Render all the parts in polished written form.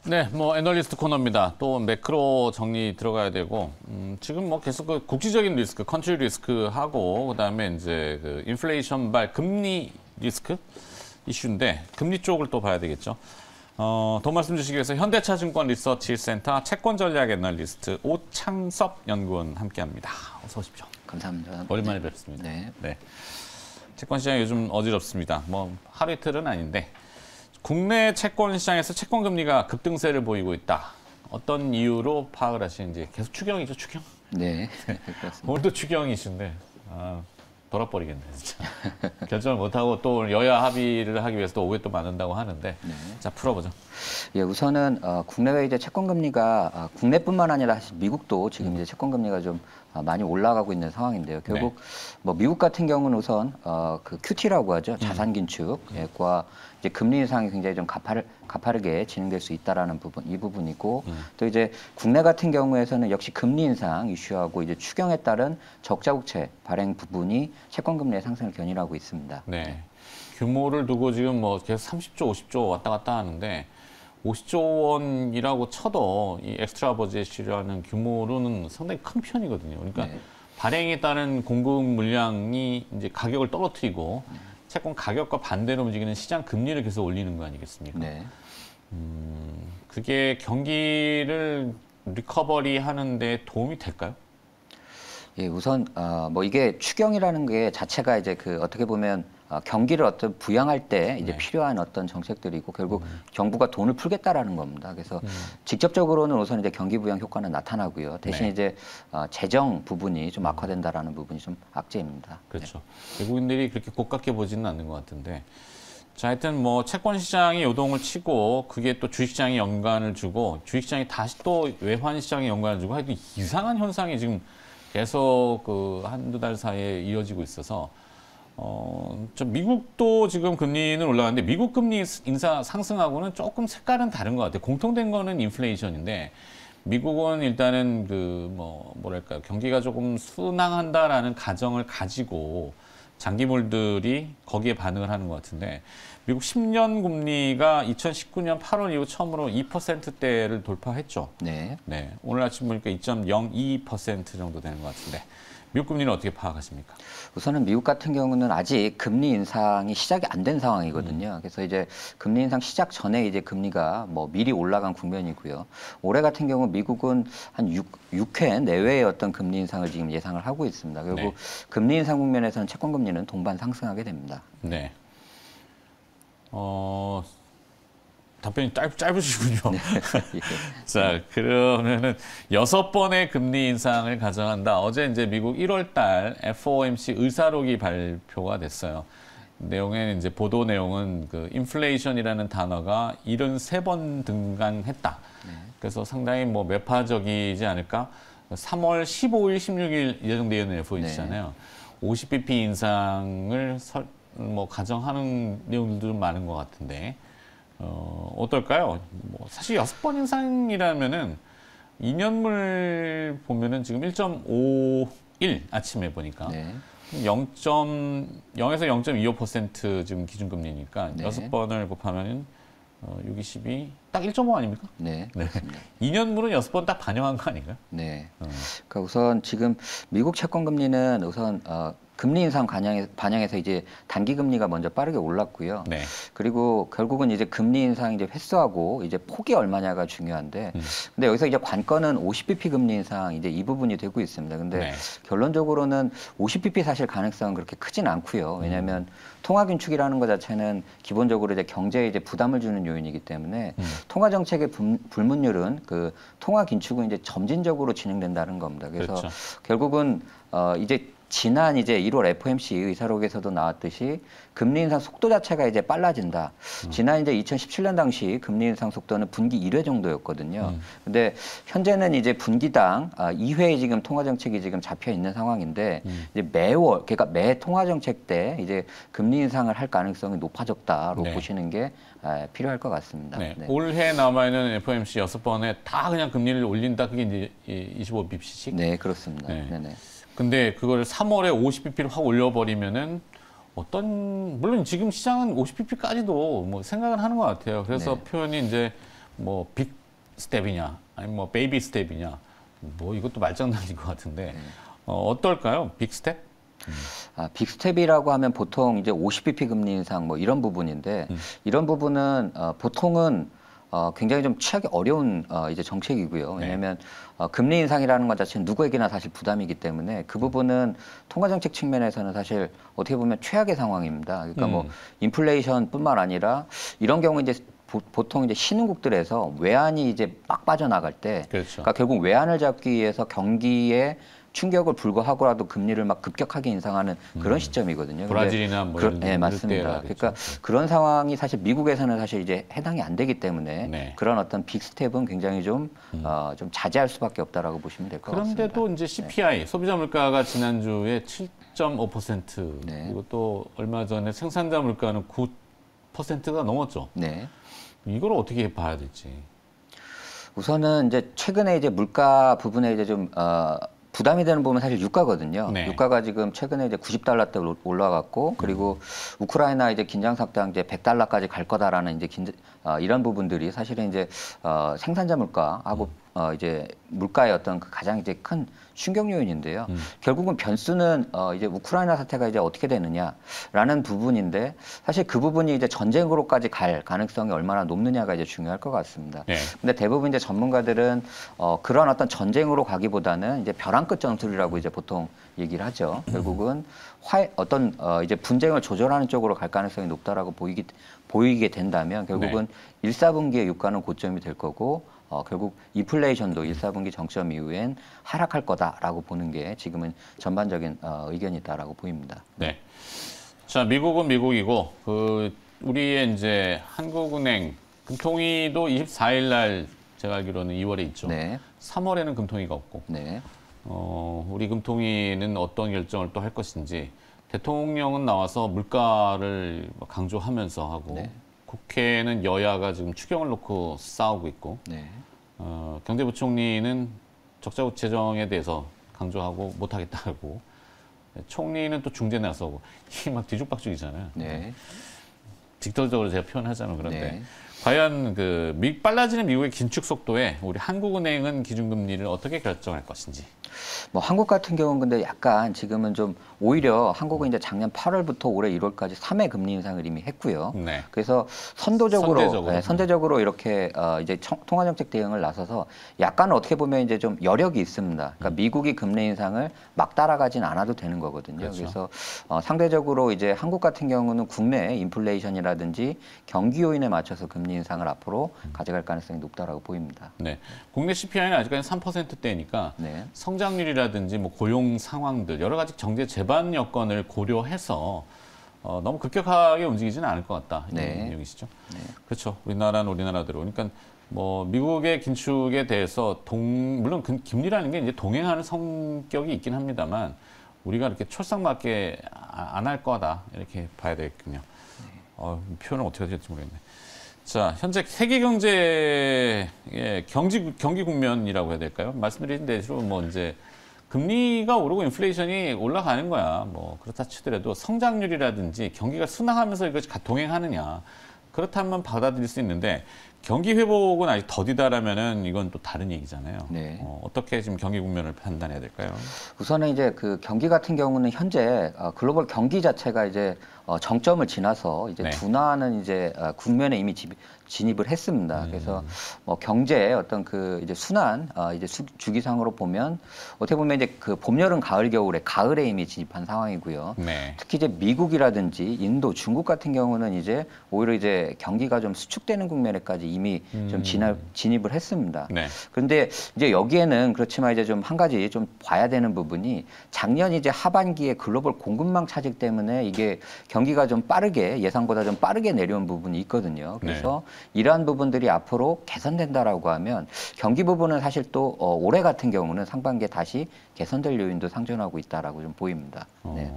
네, 뭐 애널리스트 코너입니다. 또 매크로 정리 들어가야 되고 지금 뭐 계속 그 국지적인 리스크, 컨트리 리스크하고 그다음에 이제 그 인플레이션발 금리 리스크 이슈인데 금리 쪽을 또 봐야 되겠죠. 더 말씀 주시기 위해서 현대차증권 리서치센터 채권 전략 애널리스트 오창섭 연구원 함께합니다. 어서 오십시오. 감사합니다. 오랜만에 뵙습니다. 네. 네. 채권 시장이 요즘 어지럽습니다. 뭐 하루 이틀은 아닌데. 국내 채권 시장에서 채권 금리가 급등세를 보이고 있다. 어떤 이유로 파악을 하시는지 계속 추경이죠, 추경. 네. 그렇습니다. 오늘도 추경이신데 돌아버리겠네 진짜. 결정을 못하고 또 여야 합의를 하기 위해서 또 오해 또 많은다고 하는데 네. 자 풀어보죠. 예, 우선은 국내외 이제 채권 금리가 국내뿐만 아니라 사실 미국도 지금 이제 채권 금리가 좀 많이 올라가고 있는 상황인데요. 결국 뭐 미국 같은 경우는 우선 그 QT라고 하죠. 자산 긴축과 이제 금리 인상이 굉장히 좀 가파르게 진행될 수 있다라는 부분, 이 부분이고 또 이제 국내 같은 경우에서는 역시 금리 인상 이슈하고 이제 추경에 따른 적자 국채 발행 부분이 채권 금리의 상승을 견인하고 있습니다. 네. 규모를 두고 지금 뭐 계속 30조, 50조 왔다 갔다 하는데 50조 원이라고 쳐도 이 엑스트라 버젯이라는 규모로는 상당히 큰 편이거든요. 그러니까 네. 발행에 따른 공급 물량이 이제 가격을 떨어뜨리고 채권 가격과 반대로 움직이는 시장 금리를 계속 올리는 거 아니겠습니까? 네. 그게 경기를 리커버리 하는데 도움이 될까요? 예, 우선 뭐 이게 추경이라는 게 자체가 이제 그 어떻게 보면 경기를 어떤 부양할 때 이제 네. 필요한 어떤 정책들이고 결국 정부가 돈을 풀겠다라는 겁니다. 그래서 직접적으로는 우선 이제 경기 부양 효과는 나타나고요. 대신 네. 이제 재정 부분이 좀 악화된다라는 부분이 좀 악재입니다. 그렇죠. 외국인들이 그렇게 고깝게 보지는 않는 것 같은데. 자, 하여튼 뭐 채권 시장이 요동을 치고 그게 또 주식시장에 연관을 주고 주식시장이 다시 또 외환 시장에 연관을 주고 하여튼 이상한 현상이 지금 계속 그 한두 달 사이에 이어지고 있어서 미국도 지금 금리는 올라가는데 미국 금리 인사 상승하고는 조금 색깔은 다른 것 같아요. 공통된 거는 인플레이션인데 미국은 일단은 그 뭐랄까 경기가 조금 순항한다라는 가정을 가지고 장기물들이 거기에 반응을 하는 것 같은데 미국 10년 금리가 2019년 8월 이후 처음으로 2%대를 돌파했죠. 네. 네. 오늘 아침 보니까 2.02% 정도 되는 것 같은데 미국 금리는 어떻게 파악하십니까? 우선은 미국 같은 경우는 아직 금리 인상이 시작이 안 된 상황이거든요. 그래서 이제 금리 인상 시작 전에 이제 금리가 뭐 미리 올라간 국면이고요. 올해 같은 경우 미국은 한 6회 내외의 어떤 금리 인상을 지금 예상을 하고 있습니다. 결국 네. 금리 인상 국면에서는 채권 금리는 동반 상승하게 됩니다. 네. 답변이 짧으시군요. 자, 그러면은 6번의 금리 인상을 가정한다. 어제 이제 미국 1월 달 FOMC 의사록이 발표가 됐어요. 내용에는 이제 보도 내용은 그 인플레이션이라는 단어가 73번 등장했다. 그래서 상당히 뭐 매파적이지 않을까? 3월 15일, 16일 예정되어 있는 FOMC잖아요. 50bp 인상을 뭐 가정하는 내용들도 많은 것 같은데 어떨까요? 뭐 사실 6번 인상이라면은 2년물 보면은 지금 1.51 아침에 보니까 0.0에서 0.25% 지금 기준금리니까 6번을 곱하면은 6, 22, 딱 1.5 아닙니까? 네. 네. 2년물은 6번 딱 반영한 거 아닌가요? 네. 그러니까 우선 지금 미국 채권 금리는 우선 금리 인상 반영해서 이제 단기 금리가 먼저 빠르게 올랐고요. 네. 그리고 결국은 이제 금리 인상 이제 횟수하고 이제 폭이 얼마냐가 중요한데, 근데 여기서 이제 관건은 50bp 금리 인상 이제 이 부분이 되고 있습니다. 근데 결론적으로는 50bp 사실 가능성은 그렇게 크진 않고요. 왜냐하면 통화 긴축이라는 것 자체는 기본적으로 이제 경제에 이제 부담을 주는 요인이기 때문에 통화 정책의 불문율은 그 통화 긴축은 이제 점진적으로 진행된다는 겁니다. 그래서 그렇죠. 결국은 이제 지난 이제 1월 FOMC 의사록에서도 나왔듯이 금리 인상 속도 자체가 이제 빨라진다. 지난 이제 2017년 당시 금리 인상 속도는 분기 1회 정도였거든요. 근데 현재는 이제 분기당 2회의 지금 통화 정책이 지금 잡혀 있는 상황인데 이제 매월 그러니까 매 통화 정책 때 이제 금리 인상을 할 가능성이 높아졌다로 보시는 게 필요할 것 같습니다. 네. 올해 남아있는 FOMC 6번에 다 그냥 금리를 올린다. 그게 이제 25bp씩? 네, 그렇습니다. 네. 네네. 근데 그걸 3월에 50bp를 확 올려버리면은 물론 지금 시장은 50bp까지도 뭐 생각을 하는 것 같아요. 그래서 표현이 이제 뭐 빅 스텝이냐, 아니면 뭐 베이비 스텝이냐, 뭐 이것도 말장난인 것 같은데 어떨까요? 빅 스텝? 빅스텝이라고 하면 보통 이제 50bp 금리 인상 뭐 이런 부분인데 이런 부분은 보통은 굉장히 좀 취하기 어려운 이제 정책이고요. 왜냐하면 금리 인상이라는 것 자체는 누구에게나 사실 부담이기 때문에 그 부분은 통화정책 측면에서는 사실 어떻게 보면 최악의 상황입니다. 그러니까 뭐 인플레이션뿐만 아니라 이런 경우 이제 보통 이제 신흥국들에서 외환이 이제 막 빠져나갈 때, 그렇죠. 그러니까 결국 외환을 잡기 위해서 경기에 충격을 불구하고라도 금리를 막 급격하게 인상하는 그런 시점이거든요. 브라질이나 뭐 이런 네, 맞습니다. 그러니까 그런 상황이 사실 미국에서는 사실 이제 해당이 안 되기 때문에 네. 그런 어떤 빅스텝은 굉장히 좀 자제할 수밖에 없다라고 보시면 될 것 같습니다. 그런데도 이제 CPI, 소비자 물가가 지난주에 7.5%, 네. 그리고 또 얼마 전에 생산자 물가는 9%가 넘었죠. 네. 이걸 어떻게 봐야 될지. 우선은 이제 최근에 이제 물가 부분에 이제 좀 부담이 되는 부분은 사실 유가거든요. 네. 유가가 지금 최근에 이제 90달러대 올라갔고, 그리고 우크라이나 이제 긴장 상태가 이제 100달러까지 갈 거다라는 이제 이런 부분들이 사실은 이제 생산자 물가하고 이제 물가의 어떤 그 가장 이제 큰 충격 요인인데요. 결국은 변수는 이제 우크라이나 사태가 이제 어떻게 되느냐라는 부분인데, 사실 그 부분이 이제 전쟁으로까지 갈 가능성이 얼마나 높느냐가 이제 중요할 것 같습니다. 네. 근데 대부분 이제 전문가들은 그런 어떤 전쟁으로 가기보다는 이제 벼랑 끝 전술이라고 이제 보통 얘기를 하죠. 결국은 어떤 이제 분쟁을 조절하는 쪽으로 갈 가능성이 높다라고 보이게 된다면 결국은 네. 1, 4분기에 유가는 고점이 될 거고 결국 인플레이션도 1, 4분기 정점 이후엔 하락할 거다라고 보는 게 지금은 전반적인 의견이다라고 보입니다. 네. 자, 미국은 미국이고 우리의 이제 한국은행 금통위도 24일 날 제가 알기로는 2월에 있죠. 네. 3월에는 금통위가 없고. 네. 우리 금통위는 어떤 결정을 또 할 것인지 대통령은 나와서 물가를 강조하면서 하고 네. 국회는 여야가 지금 추경을 놓고 싸우고 있고 네. 경제부총리는 적자 재정에 대해서 강조하고 못하겠다고 총리는 또 중재 나서고 이게 막 뒤죽박죽이잖아요. 네. 직접적으로 제가 표현하자면 그런데 네. 과연 빨라지는 미국의 긴축 속도에 우리 한국은행은 기준금리를 어떻게 결정할 것인지. 뭐 한국 같은 경우는 근데 약간 지금은 좀 오히려 한국은 이제 작년 8월부터 올해 1월까지 3회 금리 인상을 이미 했고요. 네. 그래서 선제적으로 이렇게 이제 통화정책 대응을 나서서 약간 어떻게 보면 이제 좀 여력이 있습니다. 그러니까 미국이 금리 인상을 막 따라가진 않아도 되는 거거든요. 그렇죠. 그래서 상대적으로 이제 한국 같은 경우는 국내 인플레이션이라든지 경기 요인에 맞춰서 금리 인상을 앞으로 가져갈 가능성이 높다라고 보입니다. 네. 국내 CPI는 아직까지 3%대니까 네. 성장률이라든지 뭐 고용 상황들 여러 가지 경제 재반 여건을 고려해서 너무 급격하게 움직이지는 않을 것 같다. 이런 네. 내용이시죠. 네. 그렇죠. 우리나라는 우리나라대로. 그러니까 뭐 미국의 긴축에 대해서 물론 금리라는 게 이제 동행하는 성격이 있긴 합니다만 우리가 이렇게 촐싹맞게 안 할 거다 이렇게 봐야 되겠군요. 표현을 어떻게 해야 될지 모르겠네. 자, 현재 세계 경제의 경기 국면이라고 해야 될까요? 말씀드린 대로 뭐 이제 금리가 오르고 인플레이션이 올라가는 거야. 뭐 그렇다 치더라도 성장률이라든지 경기가 순항하면서 이것이 동행하느냐. 그렇다면 받아들일 수 있는데 경기 회복은 아직 더디다라면은 이건 또 다른 얘기잖아요. 네. 어떻게 지금 경기 국면을 판단해야 될까요? 우선은 이제 그 경기 같은 경우는 현재 글로벌 경기 자체가 이제 정점을 지나서 이제 네. 둔화하는 이제 국면에 이미 진입을 했습니다. 그래서 뭐 경제의 어떤 그 이제 순환 이제 주기상으로 보면 어떻게 보면 이제 그 봄, 여름, 가을, 겨울에 가을에 이미 진입한 상황이고요. 네. 특히 이제 미국이라든지 인도, 중국 같은 경우는 이제 오히려 이제 경기가 좀 수축되는 국면에까지 이미 좀 진입을 했습니다. 네. 그런데 이제 여기에는 그렇지만 이제 좀 한 가지 좀 봐야 되는 부분이 작년 이제 하반기에 글로벌 공급망 차질 때문에 이게 경기가 좀 빠르게 예상보다 좀 빠르게 내려온 부분이 있거든요. 그래서 이러한 부분들이 앞으로 개선된다라고 하면 경기 부분은 사실 또 올해 같은 경우는 상반기에 다시 개선될 요인도 상존하고 있다라고 좀 보입니다. 네.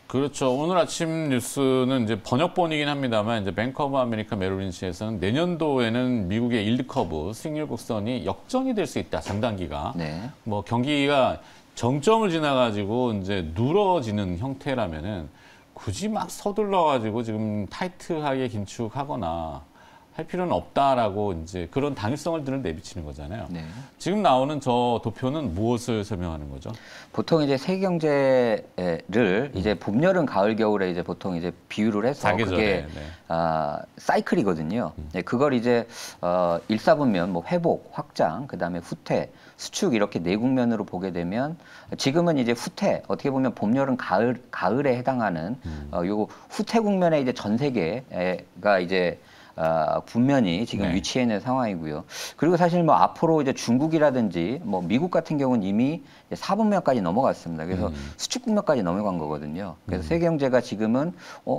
그렇죠. 오늘 아침 뉴스는 이제 번역본이긴 합니다만 이제 뱅크 오브 아메리카 메릴린치에서는 내년도에는 미국의 일드 커브 수익률 곡선이 역전이 될 수 있다. 장단기가. 네. 뭐 경기가 정점을 지나가지고 이제 누러지는 형태라면은 굳이 막 서둘러 가지고 지금 타이트하게 긴축하거나 할 필요는 없다라고 이제 그런 당위성을 내비치는 거잖아요. 네. 지금 나오는 저 도표는 무엇을 설명하는 거죠? 보통 이제 세계경제를 이제 봄, 여름, 가을, 겨울에 이제 보통 이제 비율을 해서 사계절에, 그게 네. 사이클이거든요. 네, 그걸 이제 일사분면, 뭐 회복, 확장, 그다음에 후퇴, 수축 이렇게 네 국면으로 보게 되면 지금은 이제 후퇴 어떻게 보면 봄, 여름, 가을에 해당하는 요거 후퇴 국면에 이제 전 세계가 이제 국면이 지금 네. 위치해 있는 상황이고요. 그리고 사실 뭐 앞으로 이제 중국이라든지 뭐 미국 같은 경우는 이미 4분면까지 넘어갔습니다. 그래서 수축 국면까지 넘어간 거거든요. 그래서 세계 경제가 지금은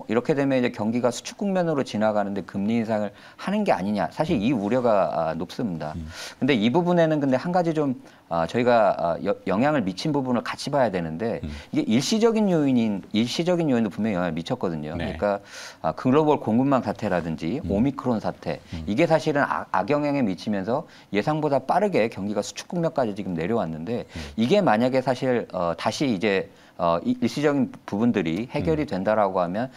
이렇게 되면 이제 경기가 수축 국면으로 지나가는데 금리 인상을 하는 게 아니냐. 사실 이 우려가 높습니다. 근데 이 부분에는 근데 한 가지 좀 저희가 영향을 미친 부분을 같이 봐야 되는데 이게 일시적인 요인도 분명히 영향을 미쳤거든요. 네. 그러니까 글로벌 공급망 사태라든지 오미크론 사태 이게 사실은 악영향에 미치면서 예상보다 빠르게 경기가 수축 국면까지 지금 내려왔는데 이게 만약에 사실 다시 이제 일시적인 부분들이 해결이 된다라고 하면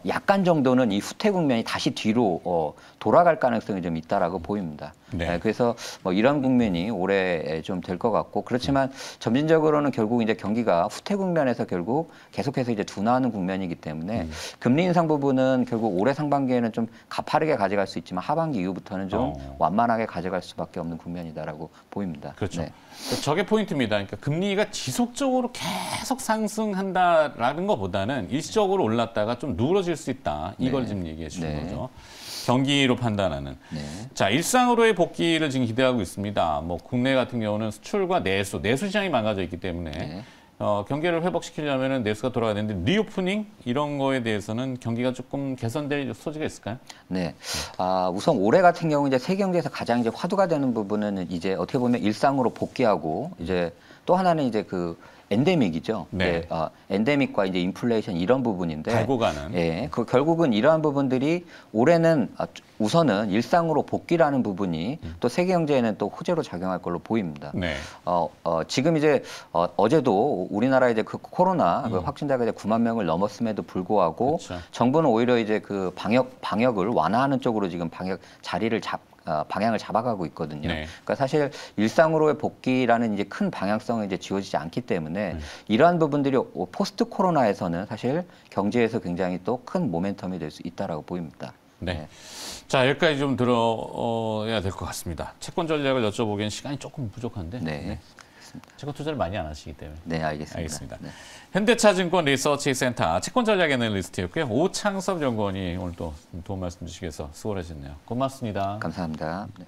약간 정도는 이 후퇴 국면이 다시 뒤로 돌아갈 가능성이 좀 있다라고 보입니다. 네. 그래서 뭐 이런 국면이 올해 좀 될 것 같고 그렇지만 점진적으로는 결국 이제 경기가 후퇴 국면에서 결국 계속해서 이제 둔화하는 국면이기 때문에 금리 인상 부분은 결국 올해 상반기에는 좀 가파르게 가져갈 수 있지만 하반기 이후부터는 좀 완만하게 가져갈 수밖에 없는 국면이다라고 보입니다. 그렇죠. 네. 저게 포인트입니다. 그러니까 금리가 지속적으로 계속 상승한다라는 것보다는 일시적으로 올랐다가 좀 누그러질 수 있다. 이걸 네. 지금 얘기해 주는 네. 거죠. 경기로 판단하는. 네. 자, 일상으로의 복귀를 지금 기대하고 있습니다. 뭐 국내 같은 경우는 수출과 내수 시장이 망가져 있기 때문에 네. 경기를 회복시키려면 내수가 돌아가야 되는데 리오프닝 이런 거에 대해서는 경기가 조금 개선될 소지가 있을까요? 네. 우선 올해 같은 경우 이제 세계 경제에서 가장 이제 화두가 되는 부분은 이제 어떻게 보면 일상으로 복귀하고 이제 또 하나는 이제 그 엔데믹이죠. 네. 엔데믹과 이제 인플레이션 이런 부분인데. 달고 가는. 예. 그 결국은 이러한 부분들이 올해는 우선은 일상으로 복귀라는 부분이 또 세계 경제에는 또 호재로 작용할 걸로 보입니다. 네. 지금 이제 어제도 우리나라 이제 그 코로나 그 확진자가 이제 9만 명을 넘었음에도 불구하고 그렇죠. 정부는 오히려 이제 그 방역을 완화하는 쪽으로 지금 방향을 잡아가고 있거든요. 네. 그러니까 사실 일상으로의 복귀라는 이제 큰 방향성이 이제 지워지지 않기 때문에 이러한 부분들이 포스트 코로나에서는 사실 경제에서 굉장히 또 큰 모멘텀이 될 수 있다라고 보입니다. 네. 자, 여기까지 좀 들어야 될 것 같습니다. 채권 전략을 여쭤보기엔 시간이 조금 부족한데. 네. 채권 투자를 많이 안 하시기 때문에. 네, 알겠습니다. 알겠습니다. 네. 현대차증권 리서치센터 채권 전략 애널리스트였고요. 오창섭 연구원이 오늘 또 도움 말씀 주시기 위해서 수고하셨네요. 고맙습니다. 감사합니다. 네.